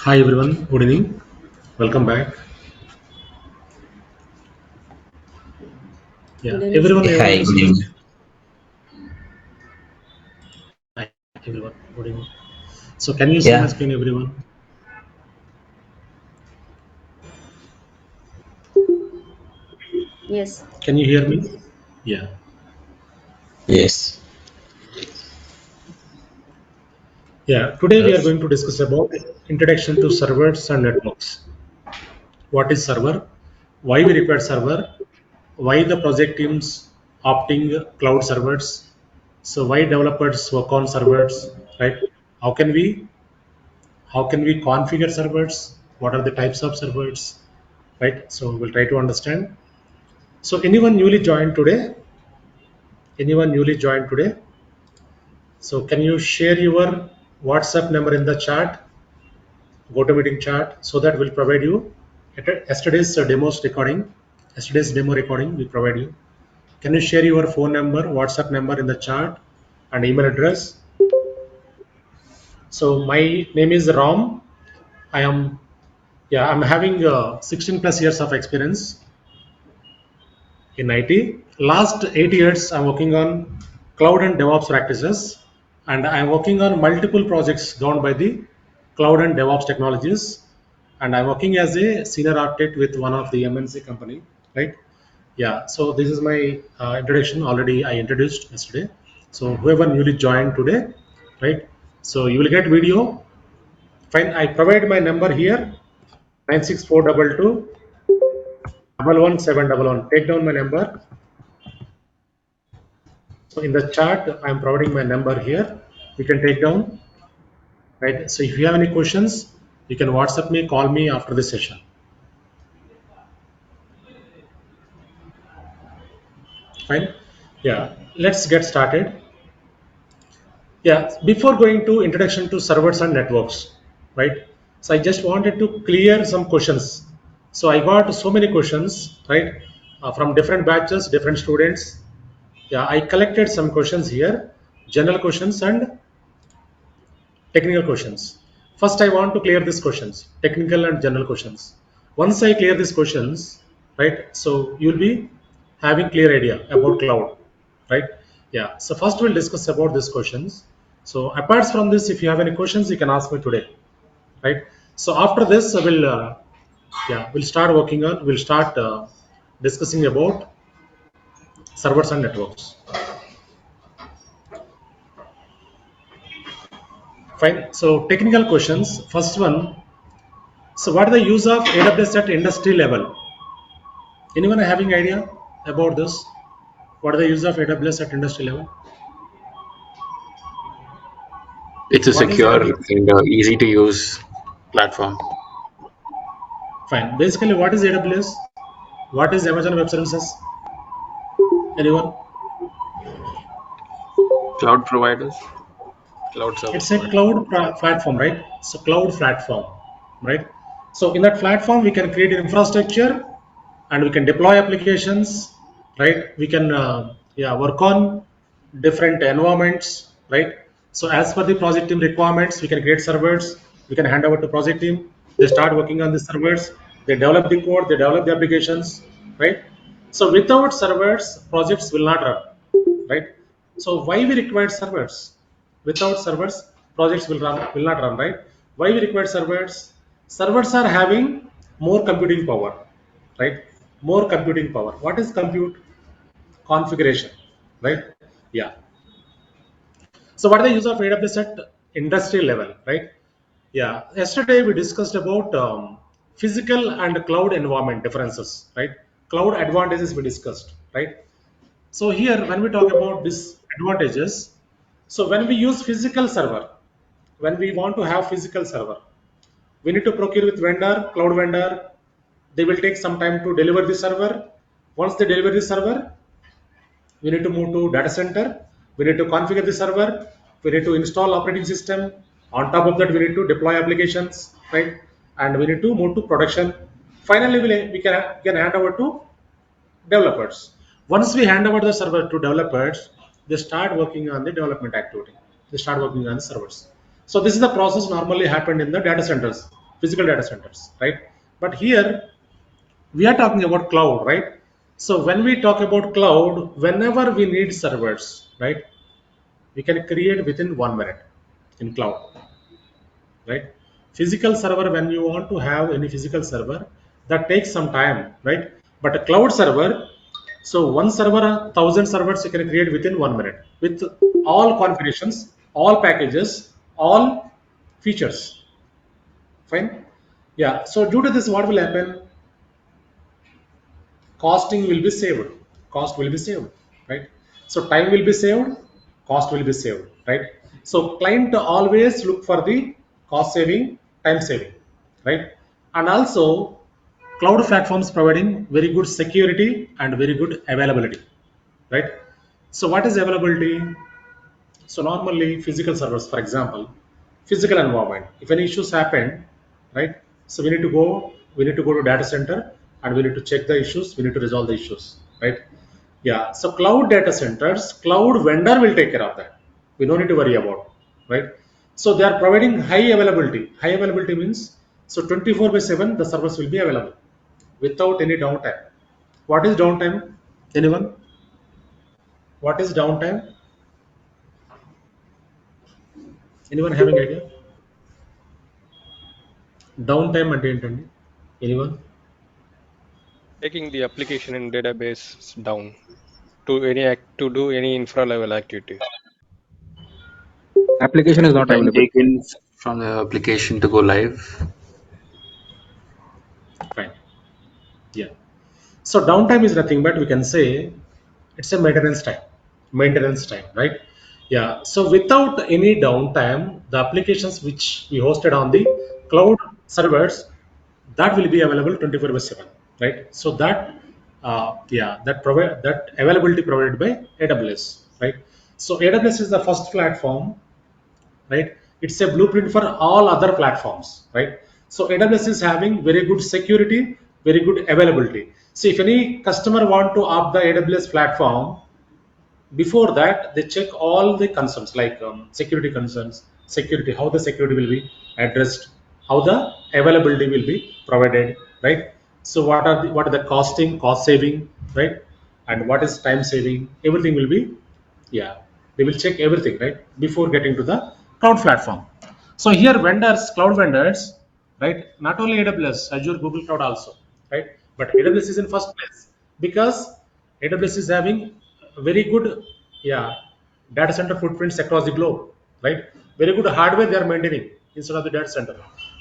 Hi everyone, good evening. Welcome back. Good Yeah, evening, sir. everyone Hi, is good good. evening. Hi everyone, good evening. So can you see my Yeah, screen, everyone? Yes, Can you hear me? Yeah. yes. Yeah. Today we are Yes. going to discuss about introduction to servers and networks. What is server? Why we require server? Why the project teams opting cloud servers? So why developers work on servers, right? How can we configure servers? What are the types of servers, right? So we'll try to understand. So anyone newly joined today? Anyone newly joined today? So can you share your WhatsApp number in the chat, GoToMeeting chat, so that we'll provide you yesterday's demos recording. Yesterday's demo recording we provide you. Can you share your phone number, WhatsApp number in the chat, and email address? So my name is Ram. I am I'm having 16 plus years of experience in IT. Last 8 years, I'm working on cloud and DevOps practices, and I'm working on multiple projects governed by the cloud and DevOps technologies. And I'm working as a senior architect with one of the MNC company, right? Yeah. So this is my introduction. Already I introduced yesterday. So whoever newly joined today, right? So you will get video. Fine. I provide my number here: 96422 11711. Take down my number. So in the chart, I'm providing my number here. You can take down, right? So if you have any questions, you can WhatsApp me, call me after the session. Fine. Yeah. Let's get started. Yeah. Before going to introduction to servers and networks, right? So I just wanted to clear some questions. So I got so many questions, right? From different batches, different students. Yeah. I collected some questions here, general questions and technical questions. First, I want to clear these questions, technical and general questions. Once I clear these questions, right? So you'll be having clear idea about cloud, right? Yeah. So first we'll discuss about these questions. So apart from this, if you have any questions, you can ask me today, right? So after this, we'll start discussing about servers and networks. Fine. So technical questions. First one. So what is the use of AWS at industry level? Anyone having idea about this? What are the use of AWS at industry level? It's a What is secure AWS? and easy to use platform. Fine. Basically, what is AWS? What is Amazon Web Services? Anyone? Cloud providers, cloud service It's a provider. platform, right? It's a cloud platform, right? So in that platform, we can create infrastructure and we can deploy applications, right? We can work on different environments, right? So as per the project team requirements, we can create servers. We can hand over to project team. They start working on the servers. They develop the code. They develop the applications, right? So without servers, projects will not run, right? So why we require servers? Without servers, projects will not run, right? Why we require servers? Servers are having more computing power, right? More computing power. What is compute? Configuration, right? Yeah. So what are the use of AWS at industry level, right? Yeah. Yesterday we discussed about physical and cloud environment differences, right? Cloud advantages we discussed, right? So here, when we talk about disadvantages, so when we use physical server, when we want to have physical server, we need to procure with vendor, cloud vendor. They will take some time to deliver the server. Once they deliver the server, we need to move to data center. We need to configure the server. We need to install operating system. On top of that, we need to deploy applications, right? And we need to move to production. Finally, we can hand over to developers. Once we hand over the server to developers, they start working on the development activity. They start working on the servers. So this is the process normally happened in the data centers. physical data centers, right? But here we are talking about cloud, right? So when we talk about cloud, whenever we need servers, right, we can create within 1 minute in cloud, right? Physical server, when you want to have any physical server, that takes some time, right? But a cloud server, so one server, 1,000 servers you can create within 1 minute with all configurations, all packages, all features. Fine. Yeah. So due to this, what will happen? Costing will be saved. Cost will be saved, right? So time will be saved, cost will be saved, right? So client always look for the cost saving, time saving, right? And also cloud platforms providing very good security and very good availability, right? So what is availability? So normally physical servers, for example, physical environment, if any issues happen, right? So we need to go to data center and we need to check the issues, we need to resolve the issues, right? Yeah. So cloud data centers, cloud vendor will take care of that. We don't need to worry about, right? So they are providing high availability. High availability means so 24 by 7 the servers will be available without any downtime. What is downtime? Anyone? What is downtime? Anyone having idea? Down time అంటే ఏంటండి? Anyone? Taking the application in database down to to do any infra level activity. Application is not Time available. taken from the application to go live. Fine. Yeah. So downtime is nothing but we can say it's a maintenance time. Maintenance time, right? Yeah. So without any downtime, the applications which we hosted on the cloud servers, that will be available 24 by 7, right? So that that availability provided by AWS, right? So AWS is the first platform, right? It's a blueprint for all other platforms, right? So AWS is having very good security, very good availability. So if any customer want to opt the AWS platform, before that they check all the concerns like security concerns, security, how the security will be addressed, how the availability will be provided, right? So what are the costing, cost saving, right? And what is time saving, everything will be, yeah, they will check everything, right, before getting to the cloud platform. So here vendors, cloud vendors, right, not only AWS, Azure, Google Cloud also, right, but AWS is in first place because AWS is having very good, yeah, data center footprints across the globe, right? Very good hardware they are maintaining instead of the data center,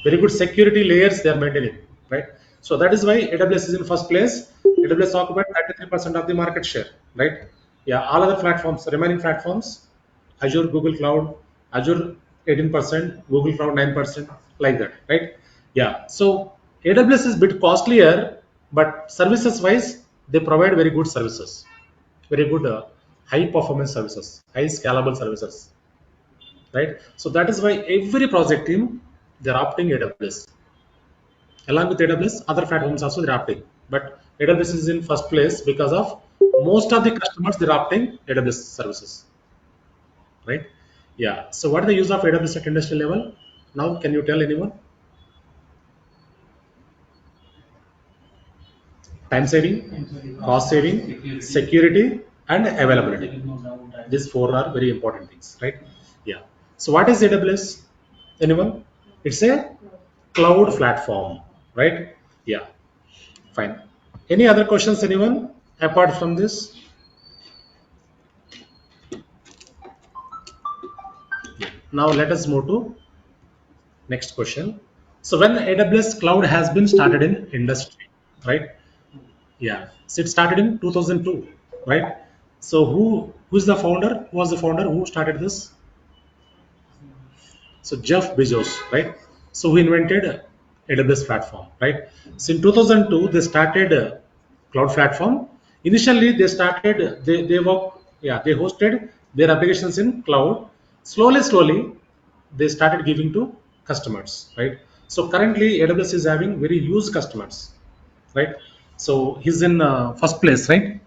very good security layers they are maintaining, right? So that is why AWS is in first place. AWS occupied 33% of the market share, right? Yeah, all other platforms, remaining platforms, Azure, Google Cloud, Azure 18%, Google Cloud 9%, like that, right? Yeah, so AWS is a bit costlier, but services wise they provide very good services, very good high performance services, high scalable services, right? So that is why every project team they're opting AWS. Along with AWS, other platforms also they're opting, but AWS is in first place because of most of the customers they're opting AWS services, right? Yeah. So what is the use of AWS at industrial level? Now, can you tell anyone? Time saving, cost saving, security, and availability. These four are very important things, right? Yeah. So what is AWS? Anyone? It's a cloud platform, right? Yeah. Fine. Any other questions, anyone? Apart from this? Now let us move to next question. So when AWS cloud has been started in industry, right? Yeah, so it started in 2002, right? So who's the founder? Who was the founder? Who started this? So Jeff Bezos, right? So who invented AWS platform, right? So in 2002 they started cloud platform. Initially they started they work, yeah, they hosted their applications in cloud. Slowly they started giving to customers, right? So currently AWS is having very huge customers, right? So he's in first place, right?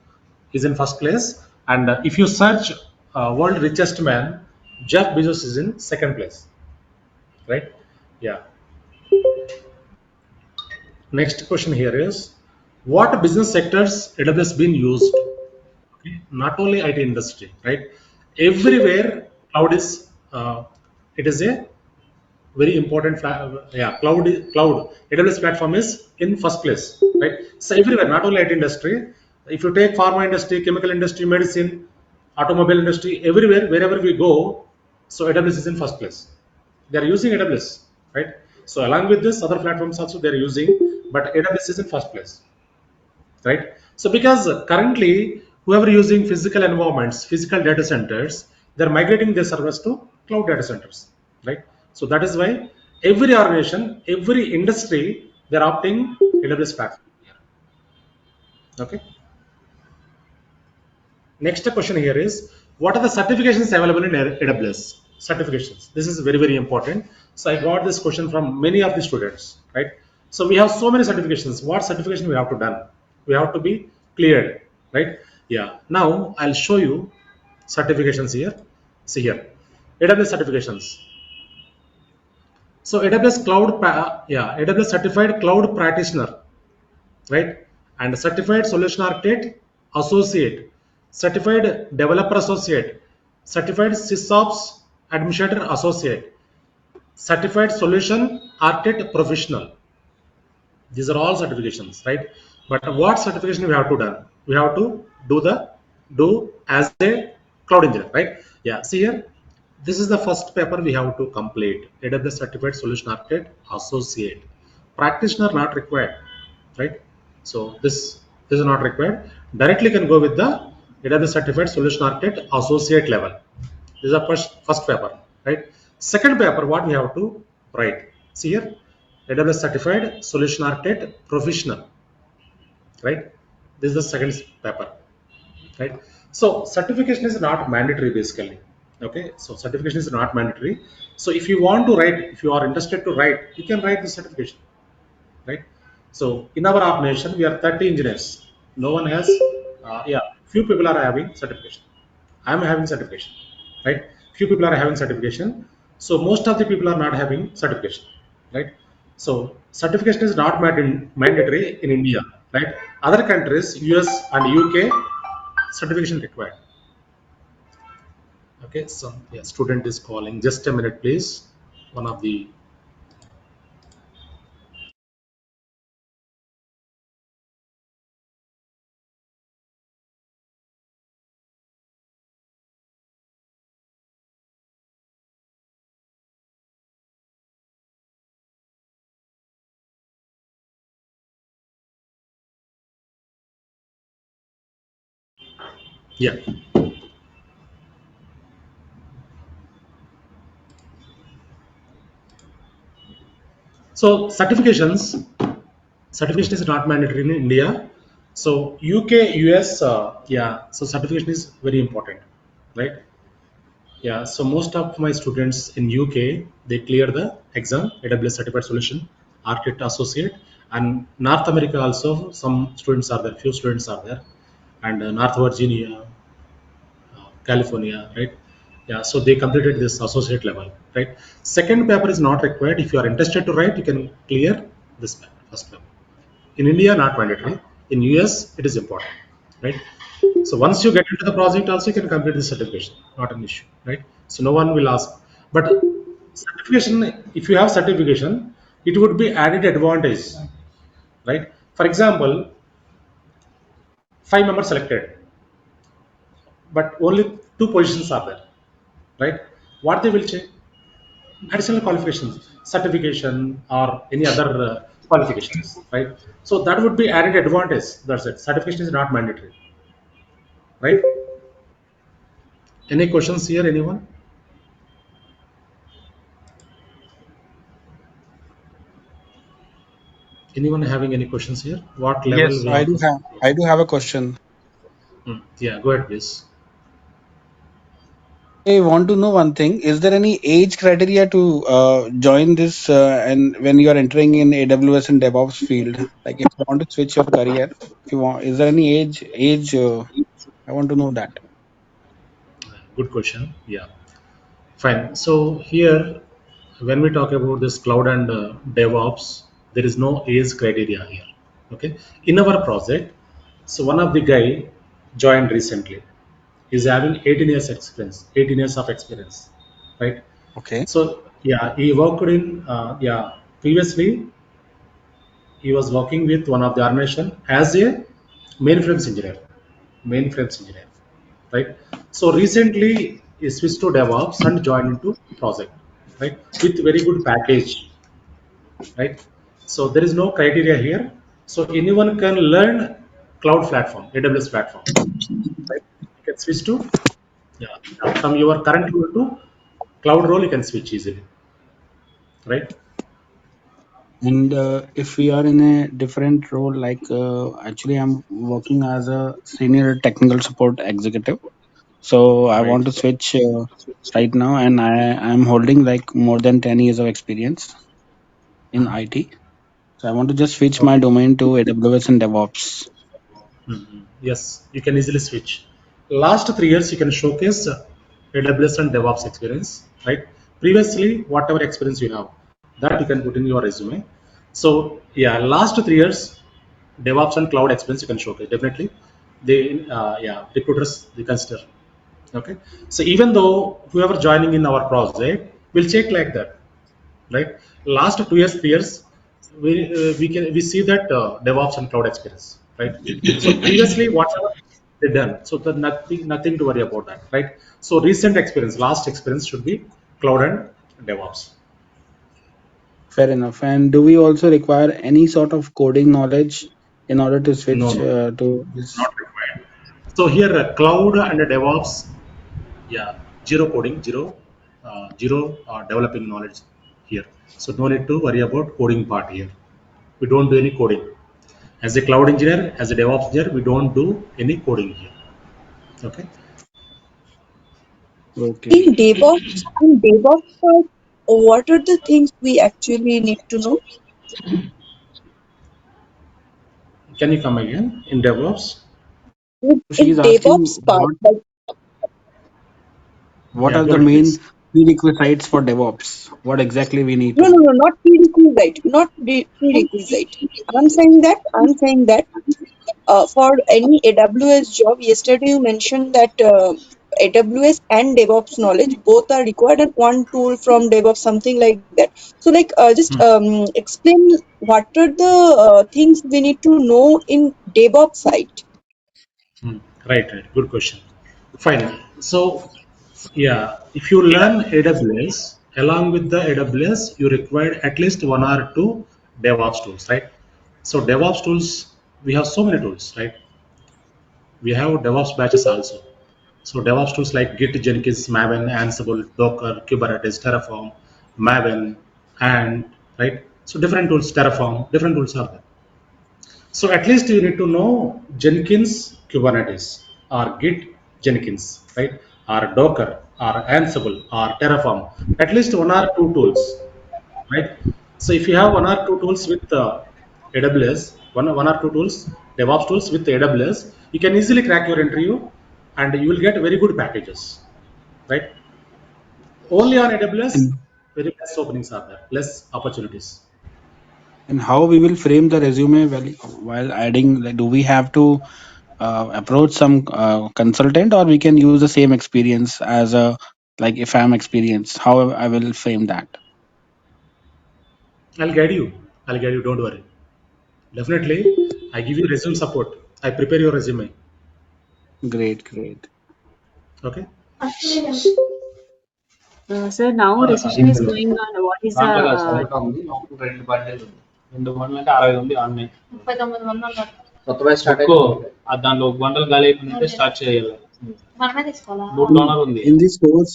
He's in first place, and if you search world richest man, Jeff Bezos is in second place, right? Yeah. Next question here is, what business sectors AWS been used? Okay, not only IT industry, right? Everywhere cloud is it is a very important cloud AWS platform is in first place, right? So everywhere, not only IT industry. If you take pharma industry, chemical industry, medicine, automobile industry, everywhere, wherever we go, so AWS is in first place. They are using AWS, right? So along with this, other platforms also they are using, but AWS is in first place, right? So because currently whoever using physical environments, physical data centers, they're migrating their servers to cloud data centers, right? So that is why every organization, every industry, they're opting AWS platform. Okay. Next question here is, what are the certifications available in AWS? Certifications. This is very, very important. So I got this question from many of the students, right? So we have so many certifications. What certification we have to done? We have to be cleared, right? Yeah. Now I'll show you certifications here. See here, AWS certifications. So AWS certified cloud practitioner, right? And certified solution architect associate, certified developer associate, certified sysops administrator associate, certified solution architect professional. These are all certifications, right? But what certification we have to done? We have to do as a cloud engineer, right? Yeah, see here, this is the first paper we have to complete. AWS certified solution architect associate, practitioner not required, right? So this is not required. Directly can go with the AWS certified solution architect associate level. This is the first paper, right? Second paper, what we have to write? See here, AWS certified solution architect professional, right? This is the second paper, right? So certification is not mandatory basically. Okay, so certification is not mandatory. So if you want to write, if you are interested to write, you can write the certification, right? So in our organization, we are 30 engineers. No one has, few people are having certification. I am having certification, right? Few people are having certification. So most of the people are not having certification, right? So certification is not mandatory in India, right? Other countries, US and UK, certification required. Okay, so yeah, student is calling. Just a minute, please. One of the yeah. So certification is not mandatory in India. So UK, US, so certification is very important, right? Yeah, so most of my students in UK, they clear the exam, AWS Certified Solution Architect Associate, and North America also some students are there, few students are there, and North Virginia, California, right? Yeah, so they completed this associate level, right? Second paper is not required. If you are interested to write, you can clear this paper, first paper. In India, not mandatory. In US, it is important, right? So once you get into the project, also you can complete the certification, not an issue, right? So no one will ask. But certification, if you have certification, it would be added advantage, right? For example, 5 members selected, but only two positions are there, right? What they will check? Additional qualifications, certification, or any other qualifications, right? So that would be added advantage. That's it. Certification is not mandatory, right? Any questions here, anyone? Anyone having any questions here? What level Yes, we have to? I do have a question. Yeah, go ahead, please. I want to know one thing. Is there any age criteria to join this and when you are entering in AWS and DevOps field? Like if you want to switch your career, if you want, is there any age I want to know that. Good question. Yeah, fine. So here, when we talk about this cloud and DevOps, There is no age criteria here. Okay. In our project, so one of the guy joined recently. He's having 18 years experience, 18 years of experience, right? Okay. So yeah, he worked in previously he was working with one of the organization as a mainframes engineer, mainframes engineer, right? So recently he switched to DevOps and joined into project, right? With very good package, right? So there is no criteria here. So anyone can learn cloud platform, AWS platform, right? You can switch to from your current role to cloud role. You can switch easily, right? And if we are in a different role, like actually I'm working as a senior technical support executive. So I Right. want to switch right now, and I'm holding like more than 10 years of experience in IT. So I want to just switch my Okay. domain to AWS and DevOps. Mhm. Yes, you can easily switch. Last 3 years, you can showcase AWS and DevOps experience, right? Previously, whatever experience you have, that you can put in your resume. So, yeah, last 3 years, DevOps and cloud experience you can showcase. Definitely, they, recruiters they consider. Okay, so even though whoever joining in our project will check like that, right? Last 2 years, 3 years, we see that DevOps and cloud experience, right? So previously, whatever they done, so the nothing to worry about that, right? So recent experience, last experience should be cloud and DevOps. Fair enough. And do we also require any sort of coding knowledge in order to No, switch no, to this? not required. So here, cloud and DevOps, yeah, zero coding, zero developing knowledge here. So no need to worry about coding part here. We don't do any coding. As a cloud engineer, as a DevOps engineer, we don't do any coding here. Okay. Okay. In DevOps part, what are the things we actually need to know? Can you come again in DevOps? She's In asking DevOps part, like what Yeah, are go the ahead, main please. prerequisites for DevOps? What exactly we need to no, no, know? no, not prerequisite, not prerequisite. I'm saying that for any AWS job, yesterday you mentioned that AWS and DevOps knowledge both are required, and one tool from DevOps, something like that. So, like, just Hmm, explain what are the things we need to know in DevOps side. hmm. Right. Good question. Fine. So, yeah, if you learn AWS, along with the AWS, you require at least one or two DevOps tools, right? So, DevOps tools, we have so many tools, right? We have DevOps batches also. So DevOps tools like Git, Jenkins, Maven, Ansible, Docker, Kubernetes, Terraform, Maven, and right. So different tools, Terraform, different tools are there. So at least you need to know Jenkins, Kubernetes, or Git, Jenkins, right? Or Docker, or Ansible, or Terraform. At least one or two tools, right? So if you have one or two tools with AWS, one or two tools, DevOps tools with AWS, you can easily crack your interview, and you will get very good packages, right? Only on AWS, And very less openings are there, less opportunities. and how we will frame the resume while adding, like, do we have to approach some consultant, or we can use the same experience as a, like, if I'm experienced, how I will frame that? I'll guide you. I'll guide you. Don't worry. Definitely, I give you resume support. I prepare your resume. Great, great. Okay. Sir, now recession is going on. What is the దాంట్లో కాదు sir ఒకటి ఉంది లోపల రెండు బండ్లు ఉంది 2 బండ్లు అంటే 60 ఉంది ఆన్నే 39 వందలు కొత్త బ్యాచ్ స్టార్ట్ అయితే దాంట్లో ఒక బండల్ గాలి అయిపోయినట్టే స్టార్ట్ చేయాలి మనమే తీసుకోవాలా బూట్ In, డోనర్ ఉంది in this course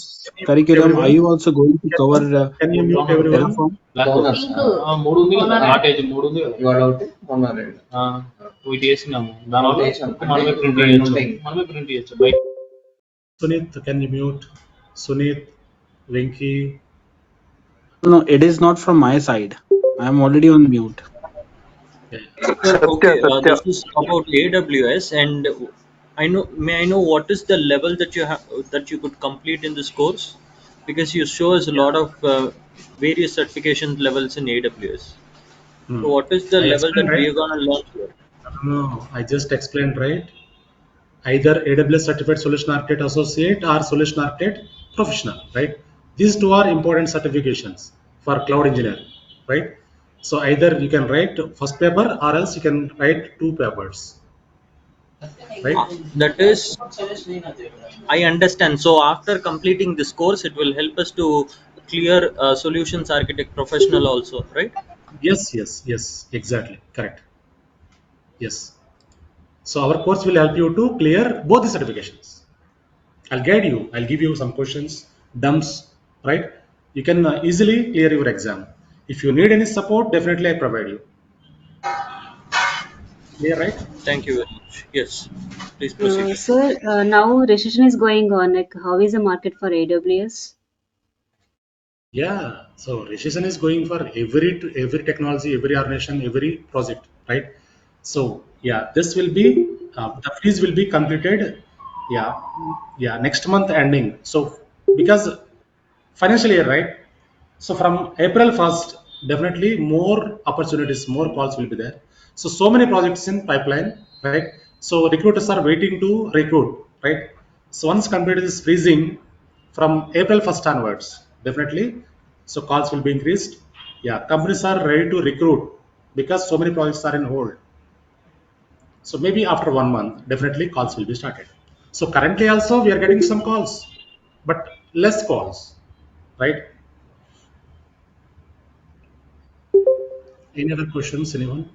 curriculum, are Everyone, you also going to cover can you boot mute donor ఉంది everyone? Terraform? మూడు ఉంది కదా నాటేజ్ మూడు ఉంది కదా ఇవాళ ఒకటి మొన్న రెండు వీటి వేసినాము దానివల్ల మనమే ప్రింట్ చేయొచ్చు బయట Sunit, can you mute? Sunit, Venki. No, it is not from my side. I am already on mute. Yeah. Sir, okay, this is about AWS, and may I know what is the level that you have that you could complete in this course? Because you show us a lot of various certification levels in AWS. So what is the I level explained, that we right? are gonna learn here? No, I just explained, right? Either AWS Certified Solution Architect Associate or Solution Architect Professional, right? These two are important certifications for cloud engineer, right? So either you can write first paper or else you can write two papers, right? That is, I understand. So after completing this course, it will help us to clear solutions architect professional also, right? Yes, yes, yes, exactly, correct. Yes. So our course will help you to clear both the certifications. I'll guide you. I'll give you some questions, dumps, right? You can easily clear your exam. If you need any support, definitely I provide you. Clear, right? Thank you very much. Yes, please proceed. Sir, now recession is going on. Like, how is the market for AWS? Yeah. So recession is going for every technology, every organization, every project, right? So yeah, this will be the fees will be completed. Yeah, yeah, next month ending. So because financial year, right? So from April 1st, definitely more opportunities, more calls will be there. So many projects in pipeline, right? So recruiters are waiting to recruit, right? So once computer is freezing from April 1st onwards, definitely. So calls will be increased. Yeah, companies are ready to recruit because so many projects are in hold. So maybe after 1 month, definitely calls will be started. So currently also we are getting some calls, but less calls, right? Any other questions, anyone?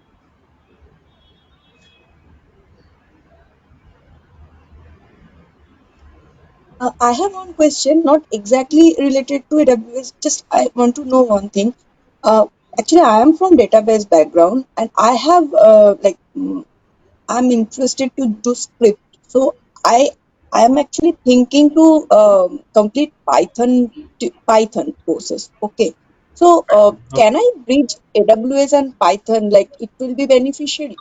I have one question, not exactly related to AWS. Just I want to know one thing. Uh, Actually, I am from database background, and I have I'm interested to do script. So I I am actually thinking to complete Python courses. Okay. So can I bridge AWS and Python? Like it will be beneficial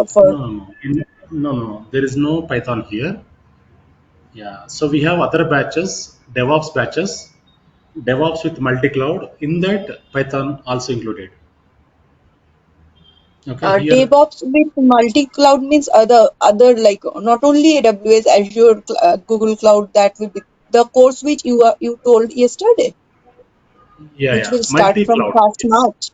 for. No, no, no. No, no, no. There is no Python here. Yeah. So we have other batches, DevOps batches, DevOps with multi-cloud. In that, Python also included. Okay. Here, DevOps with multi-cloud means other like not only AWS, Azure, Google Cloud. That will be the course which you told yesterday, yeah, which yeah. will start from Multi-cloud. past Yes. March.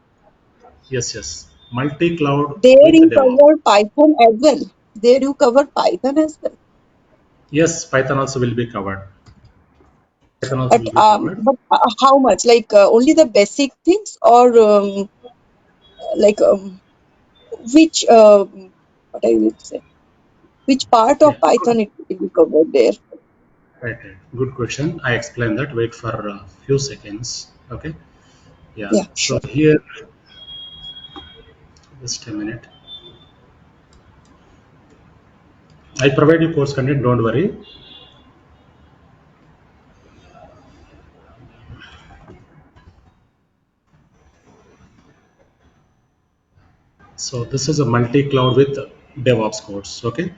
Yes, yes. Multi-cloud There with you DevOps. cover Python as well. There you cover Python as well. Yes, Python also will be covered. Python also But will be covered. how much? Like only the basic things, or like which what I would say, which part Yeah. of Good. Python it will be covered there? Right, right. Good question. I explained that. Wait for a few seconds. Okay. Yeah. Yeah, So sure. here, just a minute. I provide you course content. Don't worry. So this is a multi-cloud with DevOps course. Okay.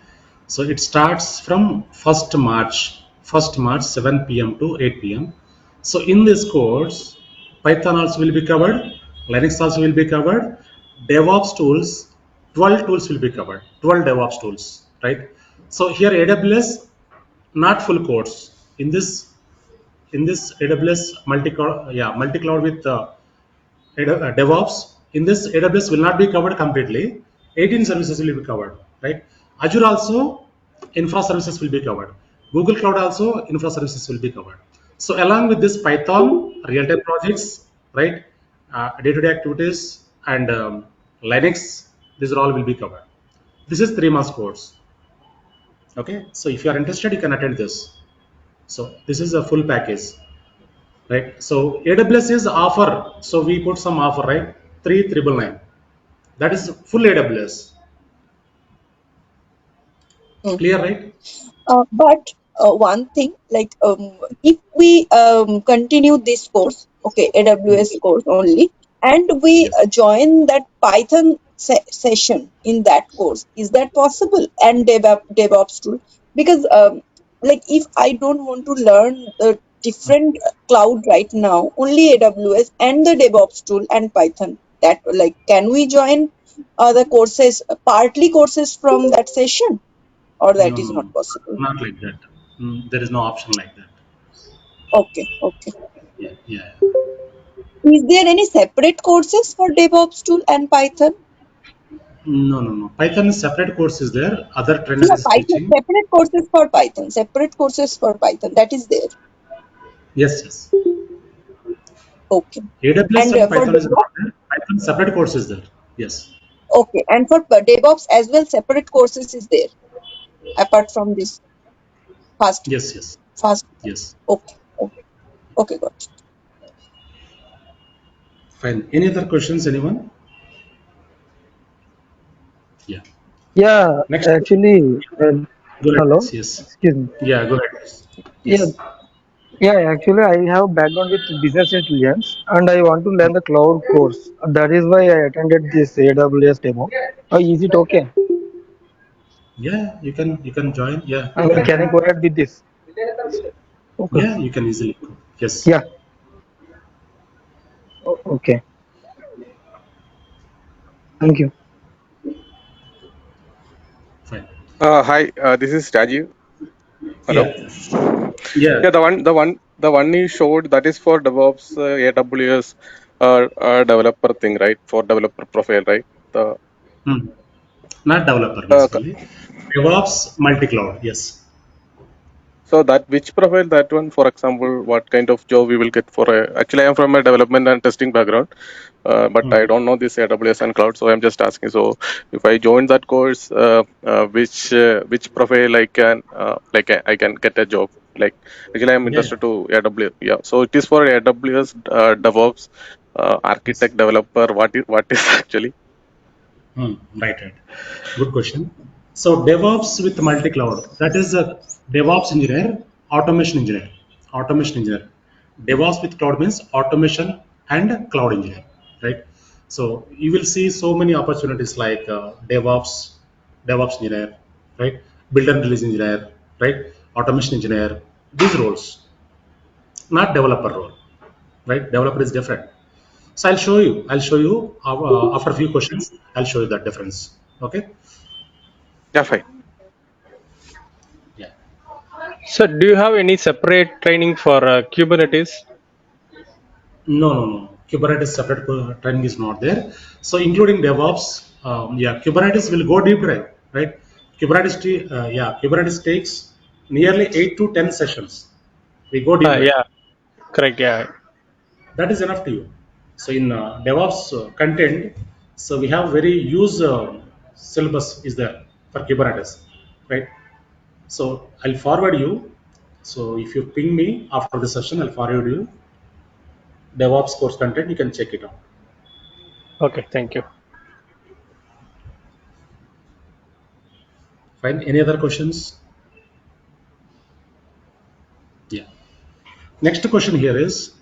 So it starts from 1st March 7 p.m. to 8 p.m. So in this course, Python also will be covered, Linux also will be covered, DevOps tools, 12 tools will be covered, 12 DevOps tools, right? So here AWS, not full course. In this AWS multi-cloud with DevOps. In this, AWS will not be covered completely. 18 services will be covered, right? Azure also, infra services will be covered. Google Cloud also, infra services will be covered. So along with this Python, real-time projects, right? Day-to-day activities and Linux, these are all will be covered. This is 3 months course. Okay. So if you are interested, you can attend this. So this is a full package, right? So AWS is offer. So we put some offer, right? 3,999. That is full AWS. Hmm. Clear, right? But one thing, like if we continue this course, okay, Hmm. AWS course only, and we Yes. join that Python session in that course, is that possible? And DevOps tool, because like if I don't want to learn the different cloud right now, only AWS and the DevOps tool and Python. That, like, can we join the courses, partly courses from that session, or that No, is no, not no, possible? not like that. There is no option like that. Okay, okay. Yeah, yeah. Is there any separate courses for DevOps tool and Python? No, no, no. Python is separate course is there. Other trainer Yeah, is Python, teaching. separate courses for Python, separate courses for Python, that is there. Yes, yes. Okay. AWS And and for Python is not DevOps, there. Python separate course is there. Yes. okay. And for DevOps as well, separate courses is there, apart from this fast, Yes, yes, fast. yes. Okay, okay, okay, got it. Fine. Any other questions, anyone? Yeah. Yeah, Next. actually, Go ahead, hello, please. Yes. excuse me. Yeah, go ahead, please. Yeah, Yes. yeah, actually, I have background with business intelligence and I want to learn the cloud course. That is why I attended this AWS demo. Is it okay? Yeah, you can join. Yeah, I you mean, can can I attend. go ahead with this? Okay. Yeah, you can easily go. Yes. Yeah, okay. Thank you. Fine. Hi, this is Rajiv. Hello. Yeah. Yeah. Yeah, the one you showed that is for DevOps, AWS developer thing, right? For developer profile, right? The Hmm. Not developer uh, basically. DevOps multi-cloud. Yes. so that which profile that one? For example, what kind of job we will get for a? Actually, I am from a development and testing background, but Hmm. I don't know this AWS and cloud, so I'm just asking. So if I join that course, which profile I can I can get a job? Like actually, I'm Yeah. interested to AWS. Yeah, so it is for AWS DevOps Yes. architect developer. What is actually? Right, right. Good question. So DevOps with multi-cloud, that is a DevOps engineer, automation engineer, automation engineer. DevOps with cloud means automation and cloud engineer, right? So you will see so many opportunities like DevOps engineer, right? Build and release engineer, right? Automation engineer. These roles, not developer role, right? Developer is different. So I'll show you. After a few questions. I'll show you that difference. Okay. Yeah, fine. Yeah. So, do you have any separate training for Kubernetes? No, no, no. Kubernetes separate training is not there. So including DevOps, yeah, Kubernetes will go deep dive, right? Kubernetes takes nearly 8 to 10 sessions. We go deep dive. Yeah, correct. Yeah. That is enough to you. So in DevOps content, so we have very use syllabus is there for Kubernetes, right? So I'll forward you. So if you ping me after the session, I'll forward you DevOps course content. You can check it out. Okay, thank you. Fine. Any other questions? Yeah. Next question here is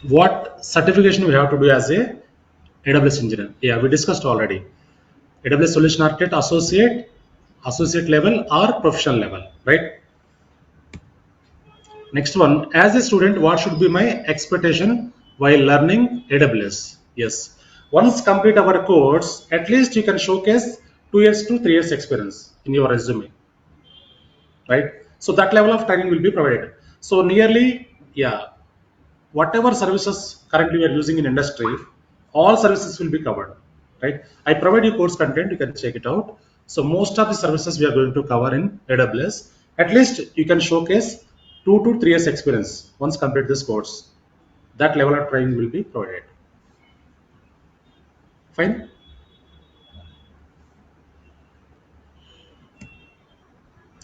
what certification we have to do as a AWS engineer? Yeah, we discussed already. AWS Solution Architect associate level or professional level, right? Next one, as a student, what should be my expectation while learning AWS? Yes. Once complete our course, at least you can showcase 2 years to 3 years experience in your resume, right? So that level of training will be provided. So nearly, yeah, whatever services currently we are using in industry, all services will be covered, right? I provide you course content, you can check it out. So most of the services we are going to cover in AWS. At least you can showcase 2 to 3 years experience once complete this course. That level of training will be provided. Fine.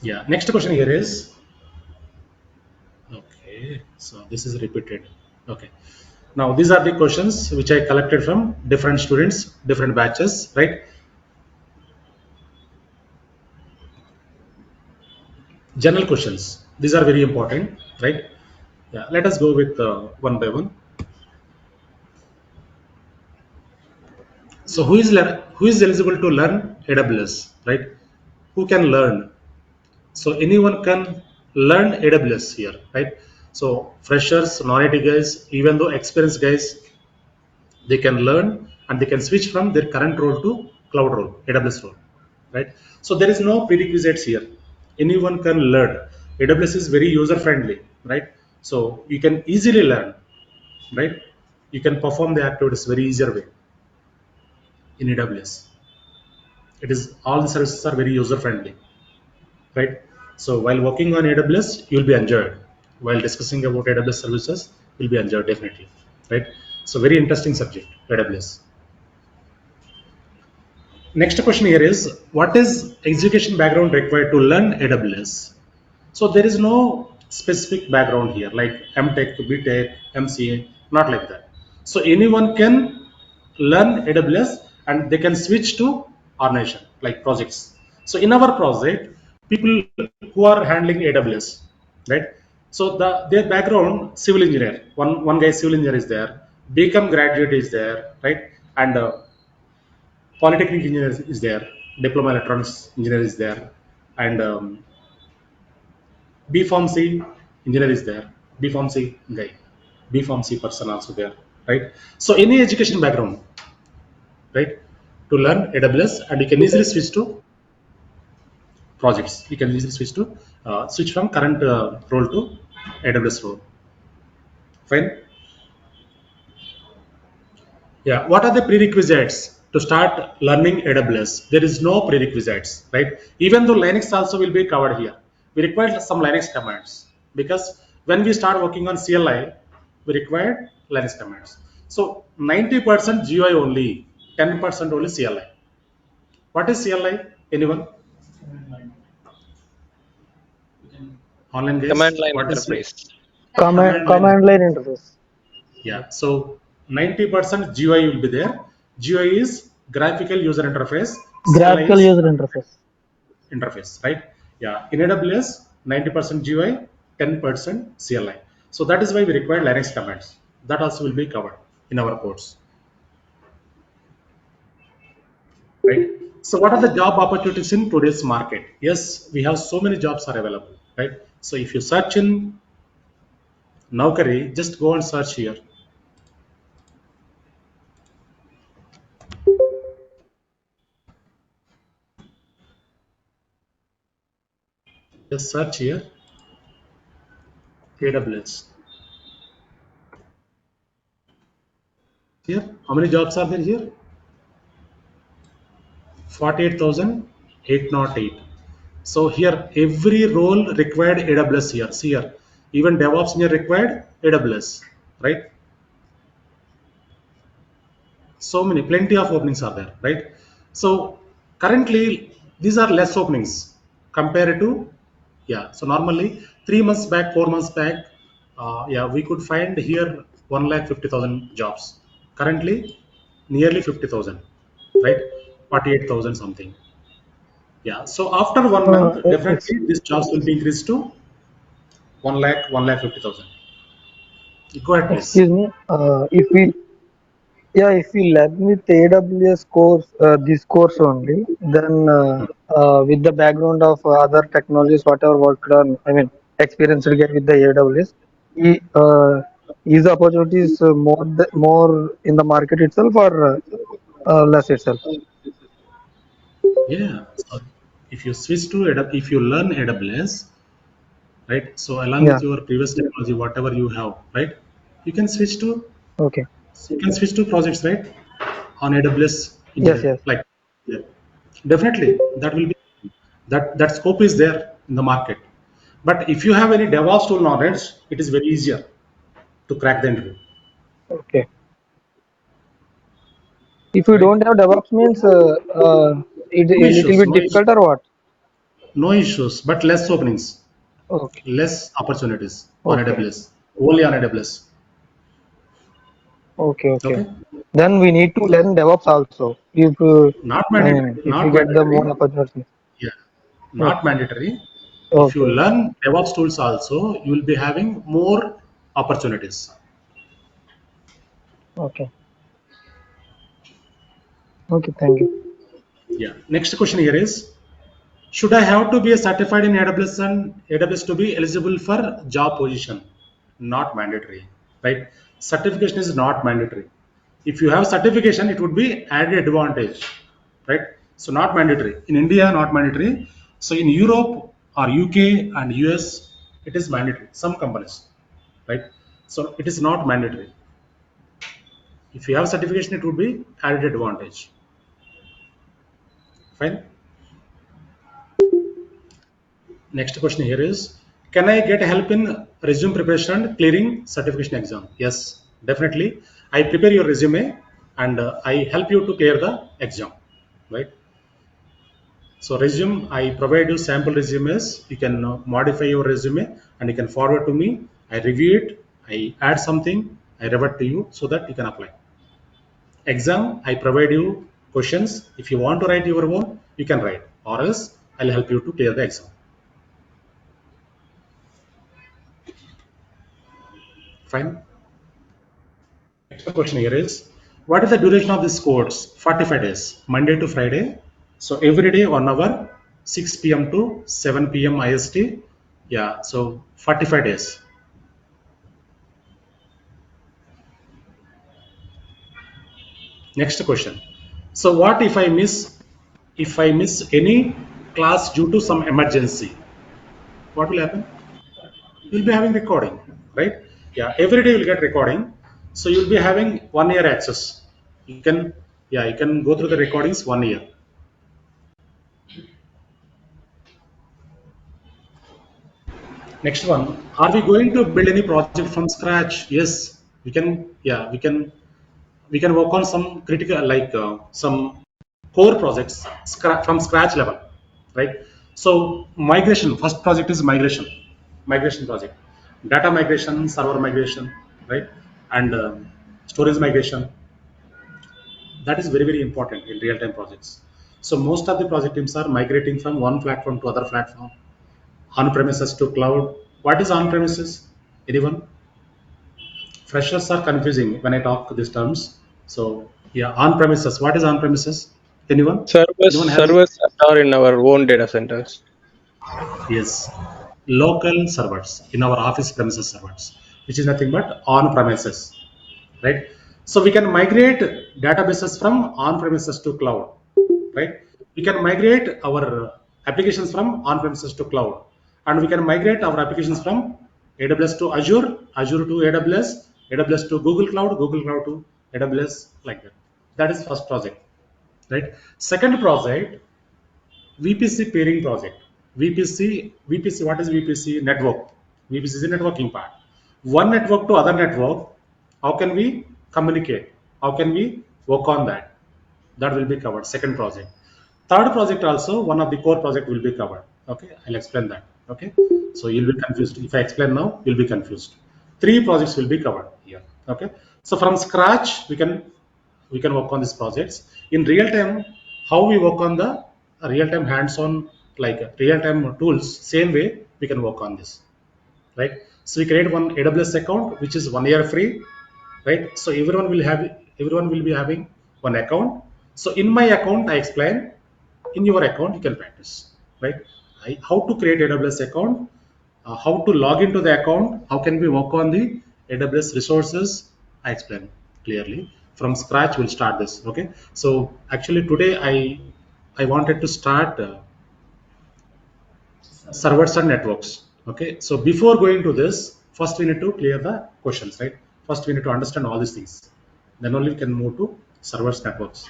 Yeah. Next question here is okay. So this is repeated. Okay. Now these are the questions which I collected from different students, different batches, right? General questions. These are very important, right? Yeah, let us go with one by one. So who is eligible to learn AWS, right? Who can learn? So anyone can learn AWS here, right? So freshers, non-IT guys, even though experienced guys, They can learn and they can switch from their current role to cloud role, AWS role, right? So there is no prerequisites here. Anyone can learn. AWS is very user friendly, right? So you can easily learn, right? You can perform the activities very easier way in AWS. It is all the services are very user friendly, right? So while working on AWS, you'll be enjoyed. While discussing about AWS services, you'll be enjoyed definitely, right? So very interesting subject, AWS. Next question here is, what is education background required to learn AWS? So there is no specific background here, like MTech, BTech, MCA, not like that. So anyone can learn AWS and they can switch to organization, like projects. So in our project, people who are handling AWS, right? So their background, civil engineer, one guy civil engineer is there, BCom graduate is there, right? And polytechnic engineer is there, diploma electronics engineer is there, and B Pharmacy engineer is there, B Pharmacy guy, B Pharmacy person also there, right? So any education background, right, to learn AWS, and you can easily switch to projects. You can easily switch to switch from current role to AWS role. Fine. Yeah, what are the prerequisites to start learning AWS? There is no prerequisites, right? Even though Linux also will be covered here, we require some Linux commands because when we start working on CLI, we require Linux commands. So 90% GUI only, 10% only CLI. What is CLI? Anyone? Online guys? Command line What is interface. command line? Command line interface. Yeah, so 90% GUI will be there. GUI is graphical user interface. CLI Graphical is user interface. interface, right? Yeah, in AWS, 90% GUI, 10% CLI. So that is why we require Linux commands. That also will be covered in our course, right? So what are the job opportunities in today's market? Yes, we have so many jobs are available, right? So if you search in Naukari, just go and search here. Just search here, AWS. Here, how many jobs are there here? 48,808. So here every role required AWS here. See here, even DevOps engineer required AWS, right? So many, plenty of openings are there, right? So currently these are less openings compared to, yeah. So normally 3 months back, 4 months back, yeah, we could find here 1,50,000 jobs. Currently nearly 50,000, right? 48,000 something. Yeah. So after 1 month, Ex- definitely these jobs will be increased to 1,50,000. Go ahead, please. Excuse me. If we learn with AWS course, this course only, then with the background of other technologies, whatever worked on, I mean, experience we get with the AWS, is the opportunities more in the market itself or less itself? Yeah. So if you switch to if you learn AWS, right? So along with Yeah. your previous technology, whatever you have, right? You can switch to Okay. projects, right? On AWS Yes. engineering, Yes. like, yeah. Definitely that will be that scope is there in the market. But if you have any DevOps tool knowledge, it is very easier to crack the interview, Okay. If you right? don't have DevOps means it No a little issues, bit difficult or what? no issues, but less openings, Okay. less opportunities on Okay. AWS, only on AWS. Okay. Okay. Okay, Then we need to learn DevOps also. If not I mandatory, mean, if we not get the mandatory. more opportunity. Yeah, not Okay. mandatory. If you Okay. Okay. learn DevOps tools also, you will be having more opportunities. Okay. Okay. Thank you. Yeah. Next question here is, should I have to be a certified in AWS and AWS to be eligible for job position? Not mandatory, right? Certification is not mandatory. If you have certification, it would be added advantage, right? So not mandatory. In India, not mandatory. So in Europe or UK and US, it is mandatory. Some companies, right? So it is not mandatory. If you have certification, it would be added advantage. Fine. Next question here is, can I get help in resume preparation and clearing certification exam? Yes, definitely. I prepare your resume and I help you to clear the exam, right? So resume, I provide you sample resumes. You can modify your resume and you can forward to me. I review it, I add something, I revert to you so that you can apply. Exam, I provide you questions. If you want to write your own, you can write, or else I'll help you to clear the exam. Fine. Next question here is, what is the duration of this course? 45 days, Monday to Friday. So every day 1 hour, 6 p.m. to 7 p.m. IST. Yeah, so 45 days. Next question. So what if I miss any class due to some emergency? What will happen? You'll be having recording, right? Yeah, every day you'll get recording. So you'll be having 1 year access. You can, yeah, you can go through the recordings 1 year. Next one, are we going to build any project from scratch? Yes, we can. Yeah, we can work on some critical, like some core projects from scratch level, right? So migration, first project is migration project, data migration, server migration, right? And storage migration. That is very, very important in real-time projects. So most of the project teams are migrating from one platform to other platform, on-premises to cloud. What is on-premises? Anyone? Freshers are confusing when I talk these terms. So yeah, on-premises. What is on-premises? Anyone? Servers, Anyone has? servers are in our own data centers. Yes, local servers in our office premises servers, which is nothing but on-premises, right? So we can migrate databases from on-premises to cloud, right? We can migrate our applications from on-premises to cloud, and we can migrate our applications from AWS to Azure, Azure to AWS, AWS to Google Cloud, Google Cloud to AWS, like that. That is first project, right? Second project, VPC pairing project. VPC, what is VPC? Network. VPC is a networking part. One network to other network, how can we communicate? How can we work on that? That will be covered, second project. Third project also, one of the core project will be covered. Okay, I'll explain that. Okay, so you'll be confused. If I explain now, you'll be confused. Three projects will be covered here. Okay, so from scratch, we can work on these projects. In real time, how we work on the real time hands-on, like real time tools, same way we can work on this, right? So we create one AWS account, which is 1 year free, right? So everyone will be having one account. So in my account, I explain. In your account, you can practice, right? How to create AWS account, how to log into the account, how can we work on the AWS resources. I explain clearly. From scratch, we'll start this. Okay. So actually today I wanted to start servers and networks. Okay, so before going to this, first we need to clear the questions, right? First we need to understand all these things, then only we can move to servers networks.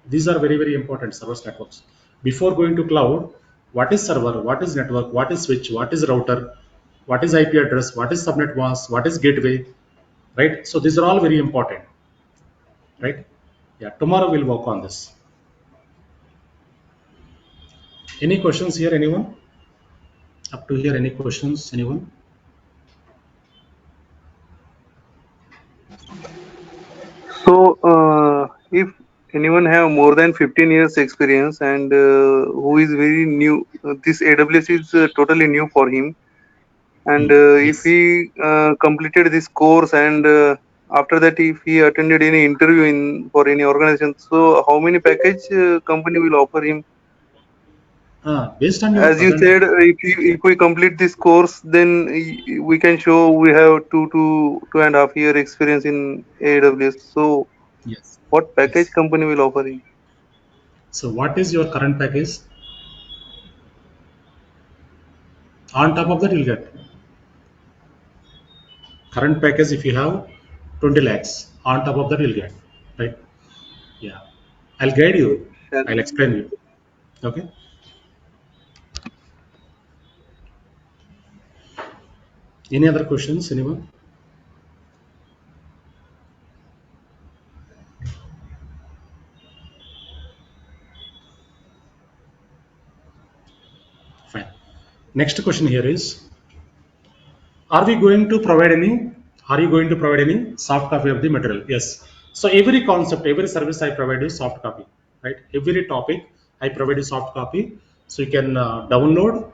These are very, very important, servers networks. Before going to cloud, what is server, what is network, what is switch, what is router, what is IP address, what is subnet mask, what is gateway, right? So these are all very important, right? Yeah, tomorrow we'll work on this. Any questions here, anyone? Up to here, any questions, anyone? So, if anyone have more than 15 years experience and who is very new, this AWS is totally new for him. And if Yes. he completed this course and after that if he attended any interview in for any organization, so how many package company will offer him? Based on your As you present. said, if we complete this course, then we can show we have 2 to 2.5 year experience in AWS. So Yes. What package Yes. company will offer you? So what is your current package? On top of that, you'll get current package. If you have 20 lakhs, on top of that, you'll get, right? Yeah. I'll guide you. Shall I'll explain you. Okay. Any other questions? Anyone? Fine. Next question here is: Are we going to provide any? Are you going to provide any soft copy of the material? Yes. So every concept, every service I provide you soft copy, right? Every topic I provide you soft copy, so you can download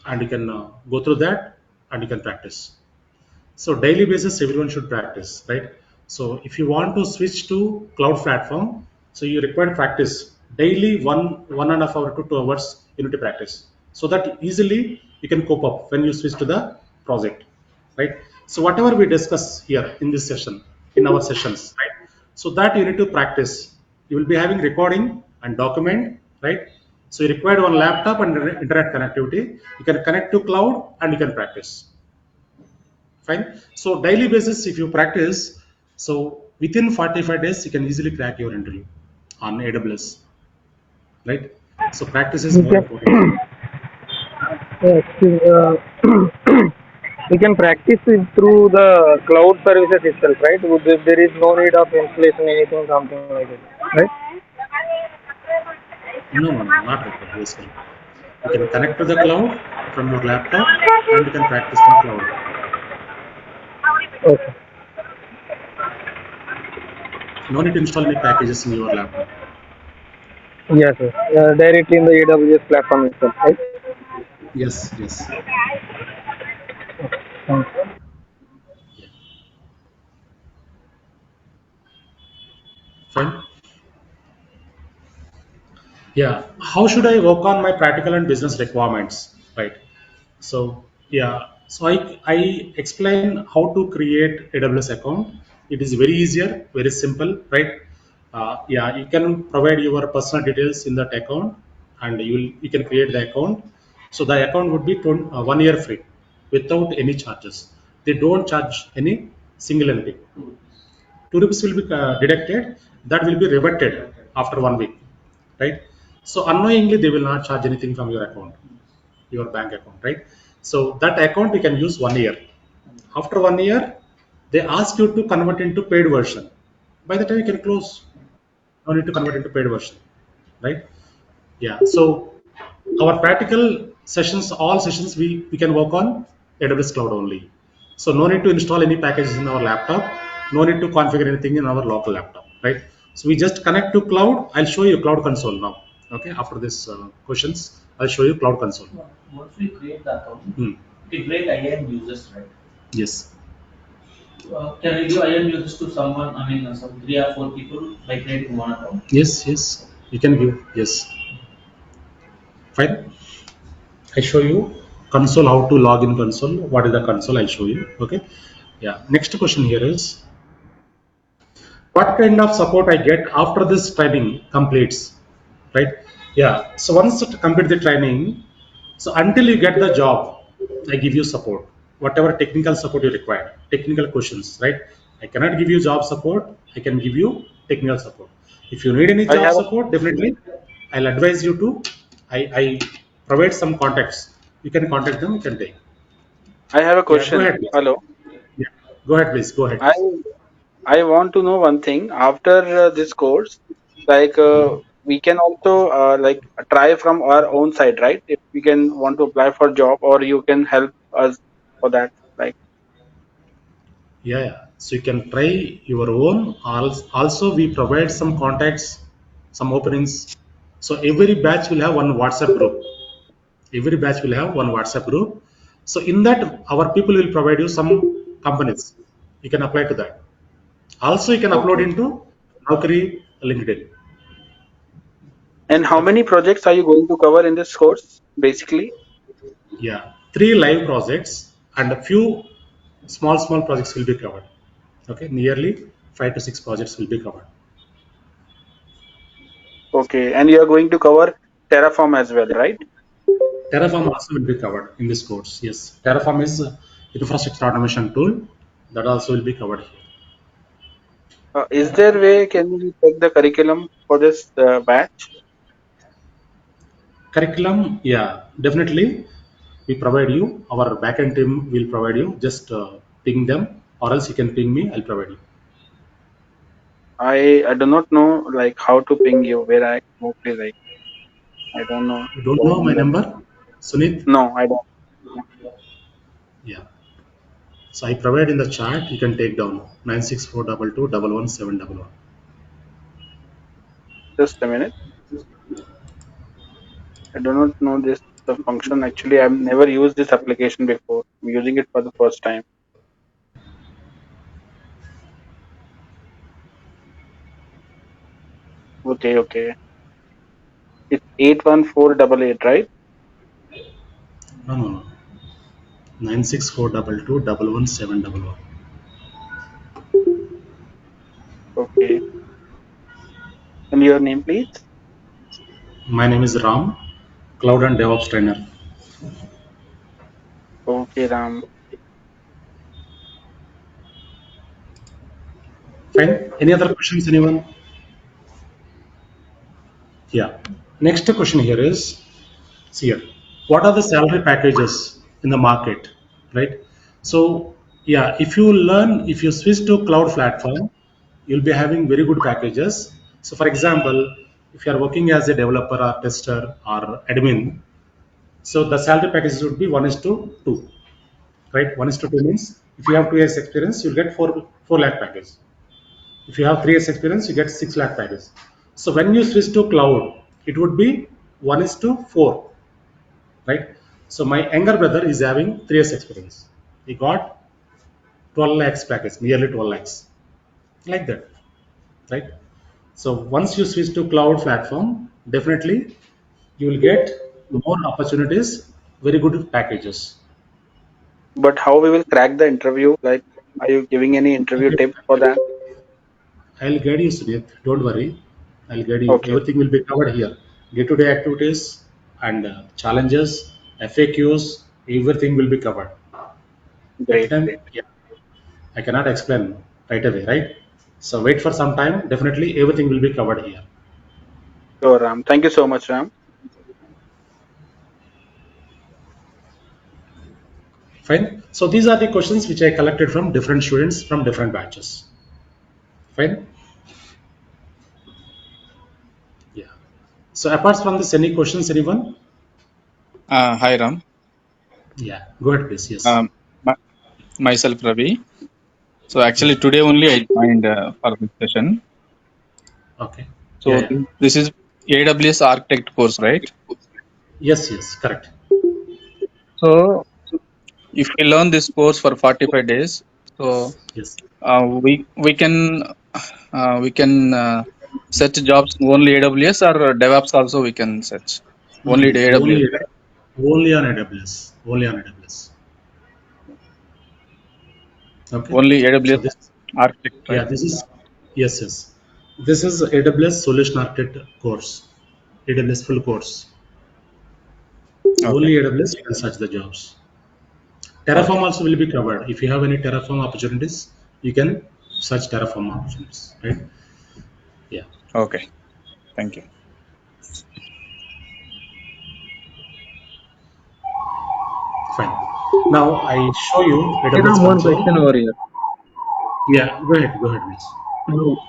and you can go through that and you can practice. So daily basis, everyone should practice, right? So if you want to switch to cloud platform, so you require practice daily 1.5 hour to 2 hours you need to practice, so that easily you can cope up when you switch to the project, right? So whatever we discuss here in this session, in our sessions, right? So that you need to practice. You will be having recording and document, right? So you require one laptop and internet connectivity. You can connect to cloud and you can practice. Fine. So daily basis, if you practice, so within 45 days, you can easily crack your interview on AWS, right? So practice is We more can important. we can practice it through the cloud services itself, right? There is no need of installation, anything, something like that, right? No, no, no, not required basically. You can connect to the cloud from your laptop and you can practice from cloud. Okay. No need to install any packages in your laptop. Yes, sir. Directly in the AWS platform itself, right? Yes, yes. Thanks. Yeah. Fine. Yeah. How should I work on my practical and business requirements? Right. So yeah, so I explain how to create AWS account. It is very easier, very simple, right? Yeah, you can provide your personal details in that account, and you can create the account. So the account would be 1 year free, without any charges. They don't charge any single anything. 2 rupees will be deducted. That will be reverted after 1 week, right? So unknowingly they will not charge anything from your account, your bank account, right? So that account you can use 1 year. After 1 year, they ask you to convert into paid version. By the time you can close, no need to convert into paid version, right? Yeah. So our practical sessions, all sessions, we can work on AWS Cloud only. So no need to install any packages in our laptop. No need to configure anything in our local laptop, right? So we just connect to cloud. I'll show you cloud console now. Okay. After this questions, I'll show you cloud console. Once we create the account, Hmm. we create IAM users, right? Yes. Can we give IAM users to someone? I mean, some 3 or 4 people by creating one account. Yes. Yes. You can give. Yes. Fine. I show you console, how to log in console. What is the console? I'll show you. Okay. Yeah. Next question here is, what kind of support I get after this training completes, right? Yeah. So once you complete the training, so until you get the job, I give you support, whatever technical support you require, technical questions, right? I cannot give you job support. I can give you technical support. If you need any I job have support, definitely I'll advise you to. I provide some contacts. You can contact them. You can take. I have a Yeah. Go question. ahead, please. Hello. Yeah. Go ahead, please. Go ahead. I I want to know one thing. After this course, like we can also like try from our own side, right? If we can want to apply for job, or you can help us for that. Like, Yeah, yeah. So you can try your own. Also, we provide some contacts, some openings. So every batch will have one WhatsApp group. Every batch will have one WhatsApp group. So in that, our people will provide you some companies. You can apply to that. Also, you can upload okay. into Naukri LinkedIn. And how Okay. many projects are you going to cover in this course, basically? Yeah. 3 live projects and a few small projects will be covered. Okay. Nearly 5 to 6 projects will be covered. Okay, and you are going to cover Terraform as well, right? Terraform also will be covered in this course. Yes, Terraform is infrastructure automation tool that also will be covered here. Is there way can we check the curriculum for this batch? Curriculum, yeah, definitely. We provide you. Our backend team will provide you. Just ping them, or else you can ping me. I'll provide you. I do not know like how to ping you. Where I mostly like I don't know You don't your know my number. number, Sunit? No, I don't. Yeah. So I provide in the chat. You can take down 96422111711. Just a minute. I do not know this the function. Actually, I've never used this application before. I'm using it for the first time. Okay, okay. It's 81488, right? No, no, no. 96422111711. Okay. And your name, please? My name is Ram, Cloud and DevOps Trainer. Okay, Ram. Fine. Any other questions, anyone? Yeah. Next question here is, see here, what are the salary packages in the market, right? So, yeah, if you switch to cloud platform, you'll be having very good packages. So, for example, if you are working as a developer or tester or admin, so the salary packages would be 1:2, right? 1:2 means if you have 2 years experience, you'll get 4 lakh package. If you have 3 years experience, you get 6 lakh package. So when you switch to cloud, it would be 1:4, right? So my younger brother is having 3 years experience. He got 12 lakhs package, nearly 12 lakhs, like that, right? So once you switch to cloud platform, definitely you will get more opportunities, very good packages. But how we will crack the interview? Like, are you giving any interview tips for that? I'll guide you, Sudhir. Don't worry. I'll guide you. Okay, Everything will be covered here. Day-to-day activities and challenges, FAQs, everything will be covered. At the great, time, great. yeah, I cannot explain right away, right? So wait for some time. Definitely, everything will be covered here. Sure, Ram. Thank you so much, Ram. Fine. So these are the questions which I collected from different students from different batches. Fine. Yeah. So apart from this, any questions, anyone? Hi Ram. Yeah. Go ahead, please. Yes. Um, my- Myself Ravi. So Yeah. actually today only I joined for this session. Okay. Yeah. So Yeah. this is AWS Architect course, right? Yes. Yes. Correct. So if we learn this course for 45 days, so Yes. we can search jobs only AWS or DevOps also we can search No, only the no, AWS, right? only on AWS. Only on AWS. Okay. Only So AWS this, Architect, yeah, right? this is, yes, yes. This is AWS Solution Architect course, AWS full course. Okay, Only AWS you can search the jobs. Terraform okay, also will be covered. If you have any Terraform opportunities, you can search Terraform opportunities, right? Yeah, okay. Thank you. fine. Now I show you Hey, AWS Ram, one console. question over here. Yeah, go ahead, please.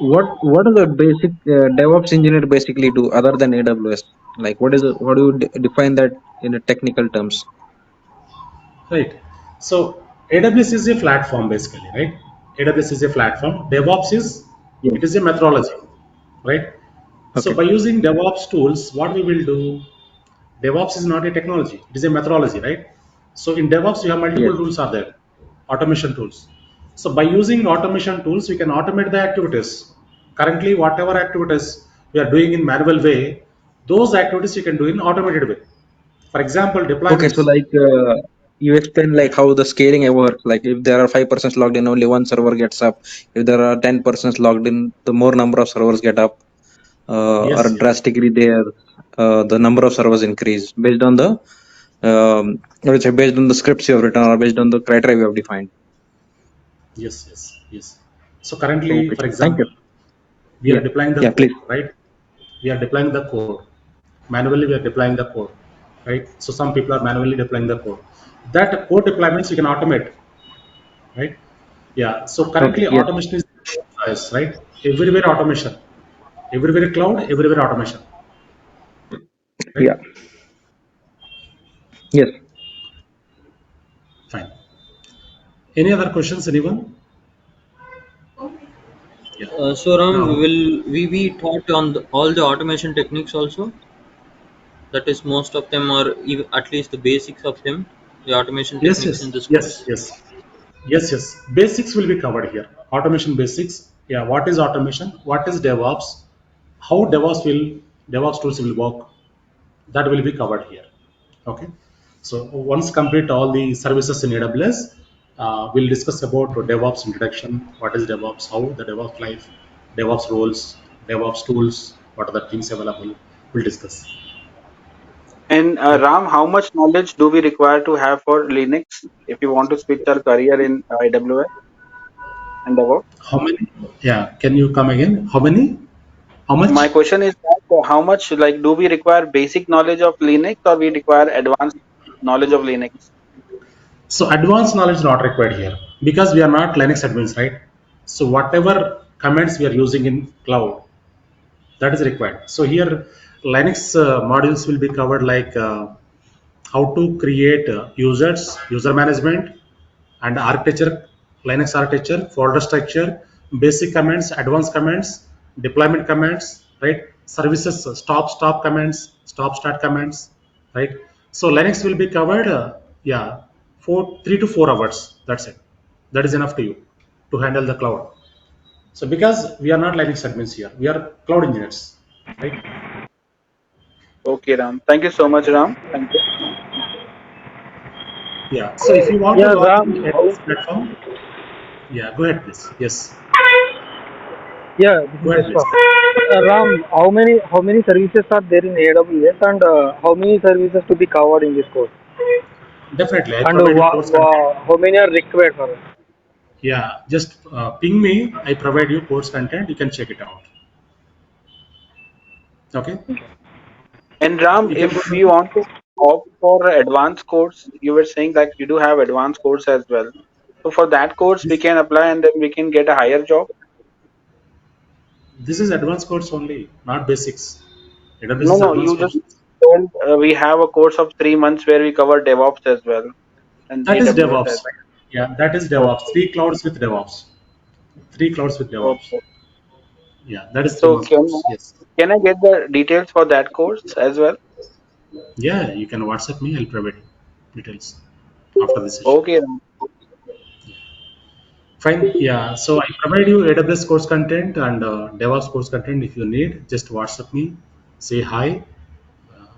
What does a basic DevOps engineer basically do other than AWS? Like, what do you define that in a technical terms? Right. So AWS is a platform basically, right? AWS is a platform. DevOps is, Yeah. it is a methodology, right? So Okay. by using DevOps tools, what we will do, DevOps is not a technology, it is a methodology, right? So in DevOps, you have Yes. multiple tools are there, automation tools. So by using automation tools, we can automate the activities. Currently, whatever activities we are doing in manual way, those activities you can do in automated way. For example, Okay. So, deployments. like, you explain like how the scaling works. Like, if there are 5% logged in, only one server gets up. If there are 10% logged in, the more number of servers get up. Yes, or yes, drastically there the number of servers increase based on the I would say based on the scripts you have written or based on the criteria you have defined. yes, yes, yes. So So currently, for thank you. example, we are Yeah, deploying the yeah, code, please. right? We are deploying the code. Manually, we are deploying the code, right? So some people are manually deploying the code. That code deployments you can automate, right? Yeah. So Okay. currently, Yes. automation is choice, right? Everywhere automation, everywhere cloud, everywhere automation, right? Yeah. Yes. Fine. Any other questions, anyone? Yeah. So Ram, Now, will we be taught on all the automation techniques also? That is, most of them, or even at least the basics of them, the automation yes, techniques in yes, this yes, course. yes, yes, yes. Basics will be covered here. Automation basics. Yeah. What is automation? What is DevOps? How DevOps tools will work? That will be covered here. Okay. So once complete all the services in AWS, we'll discuss about DevOps introduction. What is DevOps? How the DevOps life, DevOps roles, DevOps tools. What are the things available? We'll discuss. And Right. Ram, how much knowledge do we require to have for Linux if you want to switch our career in AWS and DevOps? How many? Yeah. Can you come again? How many? How My much? question is that how much like do we require basic knowledge of Linux or we require advanced knowledge of Linux? So advanced knowledge is not required here because we are not Linux admins, right? So whatever commands we are using in cloud, that is required. So here Linux modules will be covered like how to create user management and architecture, Linux architecture, folder structure, basic commands, advanced commands, deployment commands, right? Services, stop commands, stop start commands, right? So Linux will be covered, yeah, 3 to 4 hours. That's it. That is enough to you to handle the cloud. So because we are not Linux admins here, we are cloud engineers, right? Okay, Ram. Thank you so much, Ram. Thank you. Yeah. So if you want to Yeah, log Ram. in at this platform, yeah, go ahead, please. Yes, Yeah, this go is ahead, Vishwa. please. Ram, how many services are there in AWS, and how many services to be covered in this course, Definitely, I and provide you course content. how many are required for it? Yeah, just ping me. I provide you course content. You can check it out. Okay, And Ram, you can go if to you want to opt for advanced course, you were saying that you do have advanced course as well. So for that course, we this. can apply and then we can get a higher job. This is advanced course only, not basics. AWS No, is no, advanced you course. just told we have a course of 3 months where we cover DevOps as well and That is AWS as DevOps. Yeah, that is well. DevOps. Three clouds with DevOps. Three clouds with DevOps. Okay. Yeah, that is three So months course. Yes. can I get the details for that course as well? Yeah, you can WhatsApp me. I'll provide you details after the session. Okay, Ram. Fine. Yeah. So I provide you AWS course content and DevOps course content. If you need, just WhatsApp me, say hi,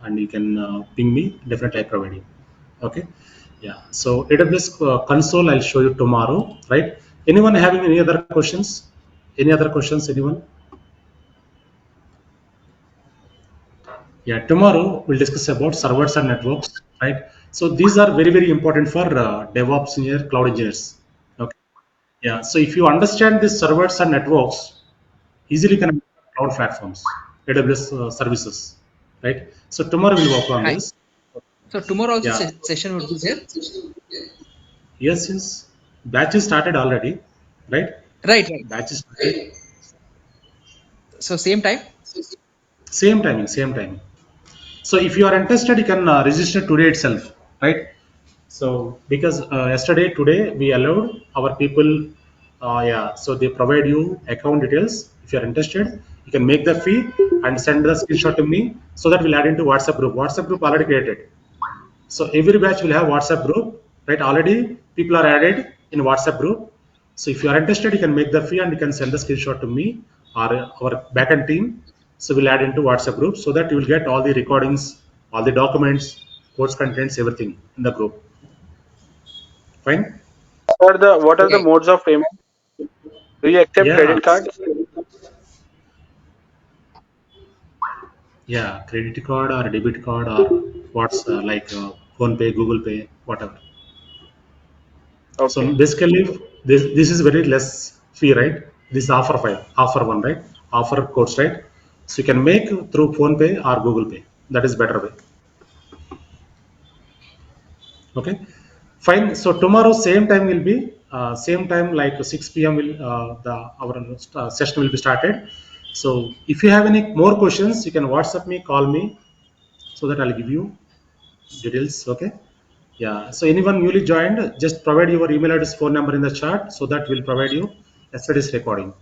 and you can ping me. Definitely, I provide you. Okay. Yeah. So AWS console, I'll show you tomorrow. Right. Anyone having any other questions? Any other questions? Anyone? Yeah. Tomorrow we'll discuss about servers and networks. Right. So these are very important for DevOps engineer, cloud engineers. Okay. Yeah. So if you understand these servers and networks, easily connect to cloud platforms, AWS services, right? So tomorrow we'll work on Hi. this. So tomorrow also Yeah. session would be there. Yes, yes. Batch is started already, right? Right, right. Batch is started. So same time. Same timing, same time. So if you are interested, you can register today itself, right? So because yesterday, today we allowed our people, yeah. So they provide you account details. If you are interested, you can make the fee and send the screenshot to me so that we'll add into WhatsApp group. WhatsApp group already created. So every batch will have WhatsApp group, right? Already people are added in WhatsApp group. So if you are interested, you can make the fee and you can send the screenshot to me or our backend team. So we'll add into WhatsApp group so that you will get all the recordings, all the documents, course contents, everything in the group. Fine? What are the Okay. modes of payment? Do you accept Yeah. credit cards? Yeah, credit card or debit card or what's like Phone Pay, Google Pay, whatever. So Okay. basically, this is very less fee, right? This is offer one, right? Offer codes, right? So you can make through Phone Pay or Google Pay. That is better way. Okay, fine. So tomorrow same time will be same time like 6 p.m. will the our session will be started. So if you have any more questions, you can WhatsApp me, call me, so that I'll give you details. Okay. Yeah. So anyone newly joined, just provide your email address, phone number in the chat, so that we'll provide you yesterday's recording.